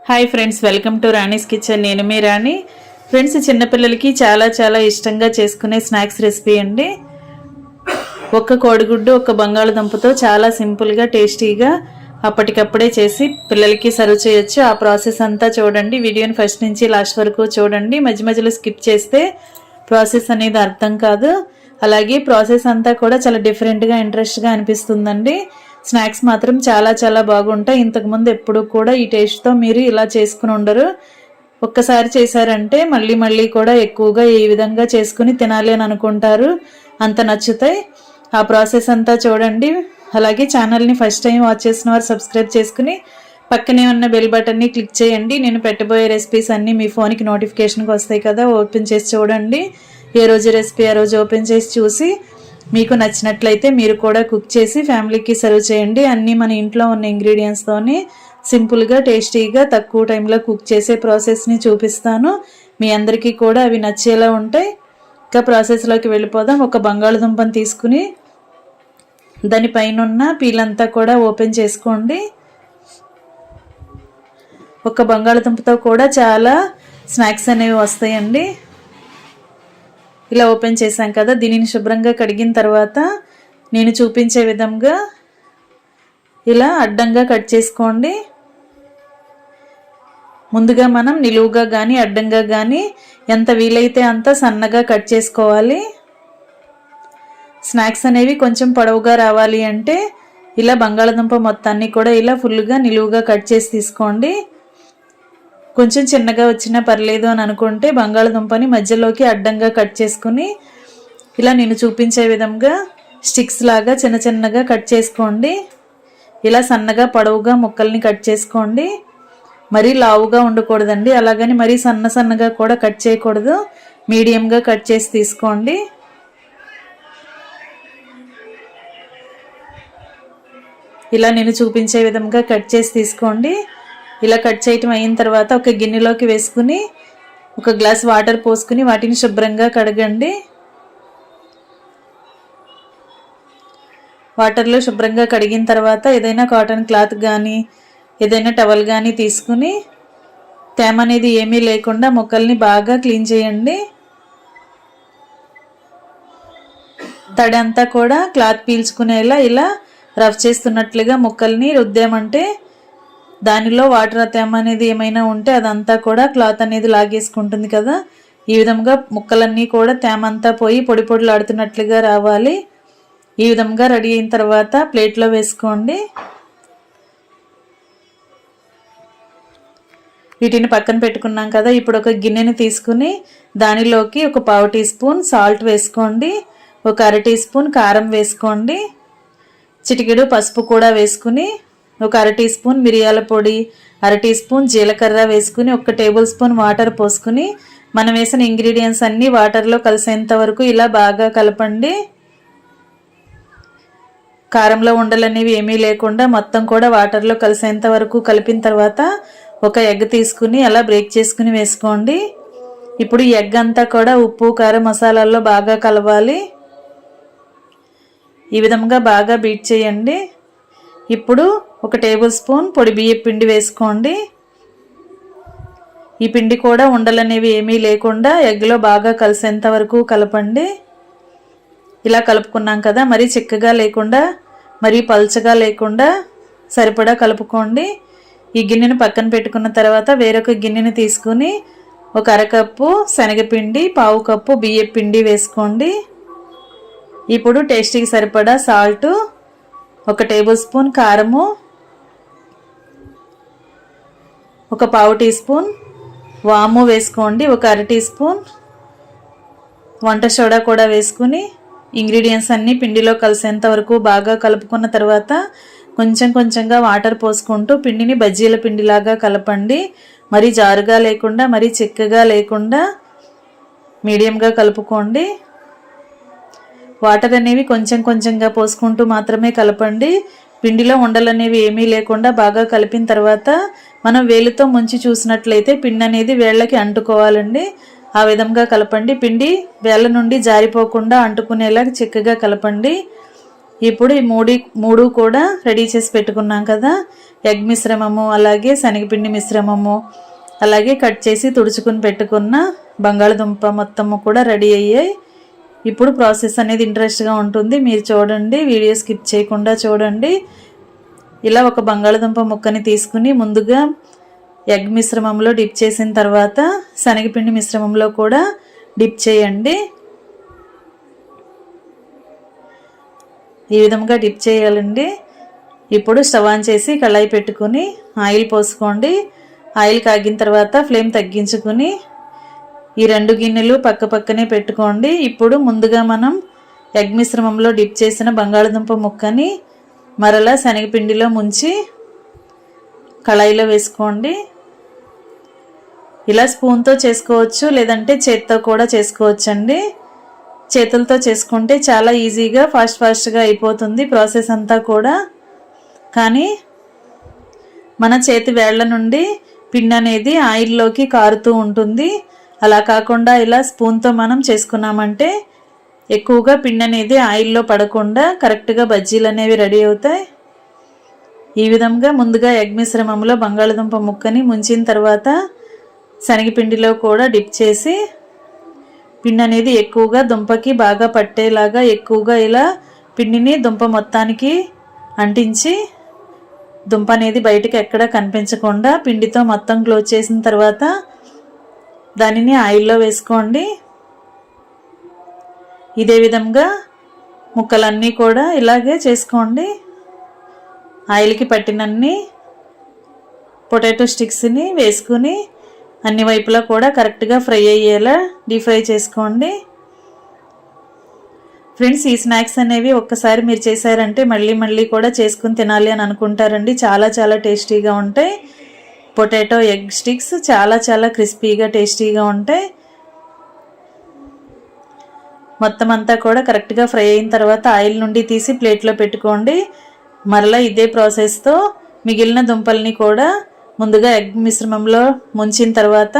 Hi friends, welcome to Rani's kitchen. నేను మీ రాణి. Friends, చిన్నపిల్లలకి చాలా ఇష్టంగా చేసుకునే స్నాక్స్ రెసిపీ అండి. ఒక్క కోడిగుడ్డు, ఒక్క బంగాళదుంపతో చాలా సింపుల్గా టేస్టీగా అప్పటికప్పుడే చేసి పిల్లలకి సర్వ్ చేయొచ్చు. ఆ ప్రాసెస్ అంతా చూడండి. వీడియోని ఫస్ట్ నుంచి లాస్ట్ వరకు చూడండి. మధ్యలో స్కిప్ చేస్తే ప్రాసెస్ అనేది అర్థం కాదు. అలాగే ప్రాసెస్ అంతా కూడా చాలా డిఫరెంట్గా ఇంట్రెస్ట్గా అనిపిస్తుందండి. స్నాక్స్ మాత్రం చాలా బాగుంటాయి. ఇంతకుముందు ఎప్పుడు కూడా ఈ టేస్ట్తో మీరు ఇలా చేసుకుని ఉండరు. ఒక్కసారి చేశారంటే మళ్ళీ కూడా ఎక్కువగా ఈ విధంగా చేసుకుని తినాలి అని అనుకుంటారు. అంత నచ్చుతాయి. ఆ ప్రాసెస్ అంతా చూడండి. అలాగే ఛానల్ని ఫస్ట్ టైం వాచ్ చేసిన వారు సబ్స్క్రైబ్ చేసుకుని పక్కనే ఉన్న బెల్ బటన్ని క్లిక్ చేయండి. నేను పెట్టబోయే రెసిపీస్ అన్నీ మీ ఫోన్కి నోటిఫికేషన్కి వస్తాయి కదా, ఓపెన్ చేసి చూడండి. ఏ రోజు రెసిపీ ఆ రోజు ఓపెన్ చేసి చూసి మీకు నచ్చినట్లయితే మీరు కూడా కుక్ చేసి ఫ్యామిలీకి సర్వ్ చేయండి. అన్నీ మన ఇంట్లో ఉన్న ఇంగ్రీడియంట్స్తోనే సింపుల్గా టేస్టీగా తక్కువ టైంలో కుక్ చేసే ప్రాసెస్ని చూపిస్తాను. మీ అందరికీ కూడా అవి నచ్చేలా ఉంటాయి. ఇంకా ప్రాసెస్లోకి వెళ్ళిపోదాం. ఒక బంగాళదుంపను తీసుకుని దానిపైన ఉన్న పీలంతా కూడా ఓపెన్ చేసుకోండి. ఒక బంగాళదుంపతో కూడా చాలా స్నాక్స్ అనేవి వస్తాయండి. ఇలా ఓపెన్ చేశాం కదా, దీనిని శుభ్రంగా కడిగిన తర్వాత నేను చూపించే విధంగా ఇలా అడ్డంగా కట్ చేసుకోండి. ముందుగా మనం నిలువుగా కానీ అడ్డంగా కానీ ఎంత వీలైతే అంత సన్నగా కట్ చేసుకోవాలి. స్నాక్స్ అనేవి కొంచెం పొడవుగా రావాలి అంటే ఇలా బంగాళదుంప మొత్తాన్ని కూడా ఇలా ఫుల్గా నిలువుగా కట్ చేసి తీసుకోండి. కొంచెం చిన్నగా వచ్చినా పర్లేదు అని అనుకుంటే బంగాళదుంపని మధ్యలోకి అడ్డంగా కట్ చేసుకుని ఇలా నేను చూపించే విధంగా స్టిక్స్ లాగా చిన్నగా కట్ చేసుకోండి. ఇలా సన్నగా పొడవుగా ముక్కల్ని కట్ చేసుకోండి. మరీ లావుగా ఉండకూడదండి, అలాగని మరీ సన్నగా కూడా కట్ చేయకూడదు. మీడియంగా కట్ చేసి తీసుకోండి. ఇలా నేను చూపించే విధంగా కట్ చేసి తీసుకోండి. ఇలా కట్ చేయటం అయిన తర్వాత ఒక గిన్నెలోకి వేసుకుని ఒక గ్లాస్ వాటర్ పోసుకుని వాటిని శుభ్రంగా కడగండి. వాటర్లో శుభ్రంగా కడిగిన తర్వాత ఏదైనా కాటన్ క్లాత్ కానీ ఏదైనా టవల్ కానీ తీసుకుని తేమ అనేది ఏమీ లేకుండా ముక్కల్ని బాగా క్లీన్ చేయండి. తడి అంతా కూడా క్లాత్ పీల్చుకునేలా ఇలా రఫ్ చేస్తున్నట్లుగా ముక్కల్ని రుద్దామంటే దానిలో వాటర్ తేమ అనేది ఏమైనా ఉంటే అదంతా కూడా క్లాత్ అనేది లాగేసుకుంటుంది కదా. ఈ విధంగా ముక్కలన్నీ కూడా తేమ అంతా పోయి పొడిలాడుతున్నట్లుగా రావాలి. ఈ విధంగా రెడీ అయిన తర్వాత ప్లేట్లో వేసుకోండి. వీటిని పక్కన పెట్టుకున్నాం కదా. ఇప్పుడు ఒక గిన్నెని తీసుకుని దానిలోకి ఒక 1/2 టీ స్పూన్ సాల్ట్ వేసుకోండి. ఒక 1/2 టీ స్పూన్ కారం వేసుకోండి. చిటికెడు పసుపు కూడా వేసుకుని ఒక 1/2 టీ స్పూన్ మిరియాల పొడి, 1/2 టీ స్పూన్ జీలకర్ర వేసుకుని 1 టేబుల్ స్పూన్ వాటర్ పోసుకుని మనం వేసిన ఇంగ్రీడియంట్స్ అన్నీ వాటర్లో కలిసేంత వరకు ఇలా బాగా కలపండి. కారంలో ఉండలనేవి ఏమీ లేకుండా మొత్తం కూడా వాటర్లో కలిసేంత వరకు కలిపిన తర్వాత ఒక ఎగ్ తీసుకుని అలా బ్రేక్ చేసుకుని వేసుకోండి. ఇప్పుడు ఈ ఎగ్ అంతా కూడా ఉప్పు కారం మసాలాల్లో బాగా కలవాలి. ఈ విధంగా బాగా బీట్ చేయండి. ఇప్పుడు 1 టేబుల్ స్పూన్ పొడి బియ్యం పిండి వేసుకోండి. ఈ పిండి కూడా ఉండలనేవి ఏమీ లేకుండా ఎగ్లో బాగా కలిసేంత వరకు కలపండి. ఇలా కలుపుకున్నాం కదా, మరీ చిక్కగా లేకుండా మరీ పల్చగా లేకుండా సరిపడా కలుపుకోండి. ఈ గిన్నెను పక్కన పెట్టుకున్న తర్వాత వేరొక గిన్నెని తీసుకుని ఒక 1/2 కప్పు శనగపిండి, 1/2 కప్పు బియ్యం పిండి వేసుకోండి. ఇప్పుడు టేస్టీకి సరిపడా సాల్ట్, 1 టేబుల్ స్పూన్ కారము, ఒక 1/2 టీ స్పూన్ వాము వేసుకోండి. ఒక 1/2 టీ స్పూన్ వంట సోడా కూడా వేసుకుని ఇంగ్రీడియంట్స్ అన్నీ పిండిలో కలిసేంత వరకు బాగా కలుపుకున్న తర్వాత కొంచెంగా వాటర్ పోసుకుంటూ పిండిని బజ్జీల పిండిలాగా కలపండి. మరీ జారుగా లేకుండా మరీ చిక్కగా లేకుండా మీడియంగా కలుపుకోండి. వాటర్ అనేవి కొంచెంగా పోసుకుంటూ మాత్రమే కలపండి. పిండిలో ఉండలనేవి ఏమీ లేకుండా బాగా కలిపిన తర్వాత మనం వేలుతో ముంచి చూసినట్లయితే పిండి అనేది వేళ్ళకి అంటుకోవాలండి. ఆ విధంగా కలపండి. పిండి వేళ్ళ నుండి జారిపోకుండా అంటుకునేలా చిక్కగా కలపండి. ఇప్పుడు ఈ మూడు కూడా రెడీ చేసి పెట్టుకున్నాం కదా. ఎగ్ మిశ్రమము, అలాగే శనగపిండి మిశ్రమము, అలాగే కట్ చేసి తుడుచుకుని పెట్టుకున్న బంగాళదుంప మొత్తము కూడా రెడీ అయ్యాయి. ఇప్పుడు ప్రాసెస్ అనేది ఇంట్రెస్ట్గా ఉంటుంది, మీరు చూడండి, వీడియో స్కిప్ చేయకుండా చూడండి. ఇలా ఒక బంగాళదుంప ముక్కని తీసుకుని ముందుగా ఎగ్ మిశ్రమంలో డిప్ చేసిన తర్వాత శనగపిండి మిశ్రమంలో కూడా డిప్ చేయండి. ఈ విధంగా డిప్ చేయాలండి. ఇప్పుడు స్టవ్ ఆన్ చేసి కళాయి పెట్టుకుని ఆయిల్ పోసుకోండి. ఆయిల్ కాగిన తర్వాత ఫ్లేమ్ తగ్గించుకుని ఈ 2 గిన్నెలు పక్క పక్కనే పెట్టుకోండి. ఇప్పుడు ముందుగా మనం ఎగ్ మిశ్రమంలో డిప్ చేసిన బంగాళదుంప ముక్కని మరలా శనగపిండిలో ముంచి కళాయిలో వేసుకోండి. ఇలా స్పూన్తో చేసుకోవచ్చు, లేదంటే చేత్తో కూడా చేసుకోవచ్చండి. చేతులతో చేసుకుంటే చాలా ఈజీగా ఫాస్ట్గా అయిపోతుంది ప్రాసెస్ అంతా కూడా. కానీ మన చేతి వేళ్ల నుండి పిండి అనేది ఆయిల్లోకి కారుతూ ఉంటుంది. అలా కాకుండా ఇలా స్పూన్తో మనం చేసుకున్నామంటే ఎక్కువగా పిండి అనేది ఆయిల్లో పడకుండా కరెక్ట్గా బజ్జీలు అనేవి రెడీ అవుతాయి. ఈ విధంగా ముందుగా ఎగ్ మిశ్రమంలో బంగాళదుంప ముక్కని ముంచిన తర్వాత శనగపిండిలో కూడా డిప్ చేసి పిండి అనేది ఎక్కువగా దుంపకి బాగా పట్టేలాగా ఎక్కువగా ఇలా పిండిని దుంప మొత్తానికి అంటించి దుంప అనేది బయటకు ఎక్కడ కనిపించకుండా పిండితో మొత్తం క్లోజ్ చేసిన తర్వాత దానిని ఆయిల్లో వేసుకోండి. ఇదే విధంగా ముక్కలన్నీ కూడా ఇలాగే చేసుకోండి. ఆయిల్కి పట్టినన్ని పొటాటో స్టిక్స్ని వేసుకుని అన్ని వైపులా కూడా కరెక్ట్గా ఫ్రై అయ్యేలా డీప్ ఫ్రై చేసుకోండి. ఫ్రెండ్స్, ఈ స్నాక్స్ అనేవి ఒక్కసారి మీరు చేశారంటే మళ్ళీ కూడా చేసుకుని తినాలి అని అనుకుంటారండి. చాలా టేస్టీగా ఉంటాయి. పొటాటో ఎగ్ స్టిక్స్ చాలా క్రిస్పీగా టేస్టీగా ఉంటాయి. మొత్తం అంతా కూడా కరెక్ట్గా ఫ్రై అయిన తర్వాత ఆయిల్ నుండి తీసి ప్లేట్లో పెట్టుకోండి. మరలా ఇదే ప్రాసెస్తో మిగిలిన దుంపల్ని కూడా ముందుగా ఎగ్ మిశ్రమంలో ముంచిన తర్వాత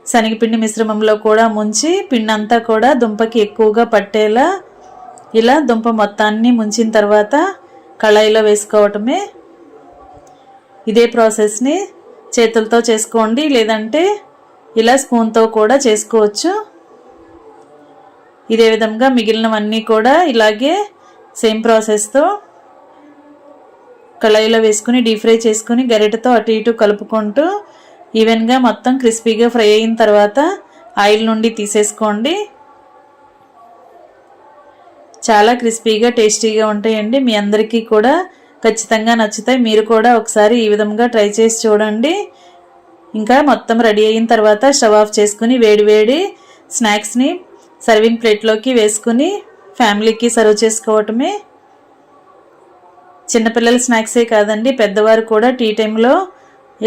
శనగపిండి మిశ్రమంలో కూడా ముంచి పిండి అంతా కూడా దుంపకి ఎక్కువగా పట్టేలా ఇలా దుంప మొత్తాన్ని ముంచిన తర్వాత కళాయిలో వేసుకోవటమే. ఇదే ప్రాసెస్ని చేతులతో చేసుకోండి, లేదంటే ఇలా స్పూన్తో కూడా చేసుకోవచ్చు. ఇదే విధంగా మిగిలినవన్నీ కూడా ఇలాగే సేమ్ ప్రాసెస్తో కళాయిలో వేసుకుని డీప్ ఫ్రై చేసుకుని గరిటెతో అటు ఇటు కలుపుకుంటూ ఈవెన్గా మొత్తం క్రిస్పీగా ఫ్రై అయిన తర్వాత ఆయిల్ నుండి తీసేసుకోండి. చాలా క్రిస్పీగా టేస్టీగా ఉంటాయండి. మీ అందరికీ కూడా ఖచ్చితంగా నచ్చుతాయి. మీరు కూడా ఒకసారి ఈ విధంగా ట్రై చేసి చూడండి. ఇంకా మొత్తం రెడీ అయిన తర్వాత స్టవ్ ఆఫ్ చేసుకుని వేడి స్నాక్స్ని సర్వింగ్ ప్లేట్లోకి వేసుకుని ఫ్యామిలీకి సర్వ్ చేసుకోవటమే. చిన్నపిల్లల స్నాక్సే కాదండి, పెద్దవారు కూడా టీ టైంలో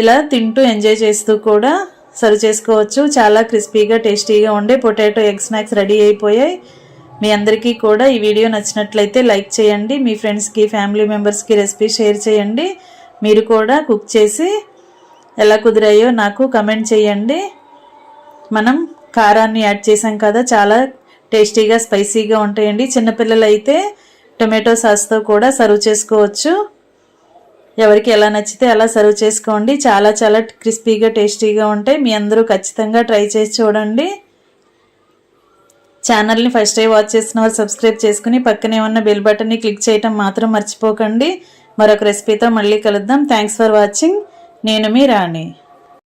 ఇలా తింటూ ఎంజాయ్ చేస్తూ కూడా సర్వ్ చేసుకోవచ్చు. చాలా క్రిస్పీగా టేస్టీగా ఉండే పొటాటో ఎగ్ స్నాక్స్ రెడీ అయిపోయాయి. మీ అందరికీ కూడా ఈ వీడియో నచ్చినట్లయితే లైక్ చేయండి. మీ ఫ్రెండ్స్కి ఫ్యామిలీ మెంబర్స్కి రెసిపీ షేర్ చేయండి. మీరు కూడా కుక్ చేసి ఎలా కుదిరాయో నాకు కమెంట్ చేయండి. మనం కారాన్ని యాడ్ చేసాం కదా, చాలా టేస్టీగా స్పైసీగా ఉంటాయండి. చిన్నపిల్లలు అయితే టొమాటో సాస్తో కూడా సర్వ్ చేసుకోవచ్చు. ఎవరికి ఎలా నచ్చితే అలా సర్వ్ చేసుకోండి. చాలా క్రిస్పీగా టేస్టీగా ఉంటాయి. మీ అందరూ ఖచ్చితంగా ట్రై చేసి చూడండి. ఛానల్ని ఫస్ట్ టైం వాచ్ చేసిన వారు సబ్స్క్రైబ్ చేసుకుని పక్కనే ఉన్న బెల్ బటన్ని క్లిక్ చేయటం మాత్రం మర్చిపోకండి. మరొక రెసిపీతో మళ్ళీ కలుద్దాం. Thanks for watching. నేను మీ రాణి.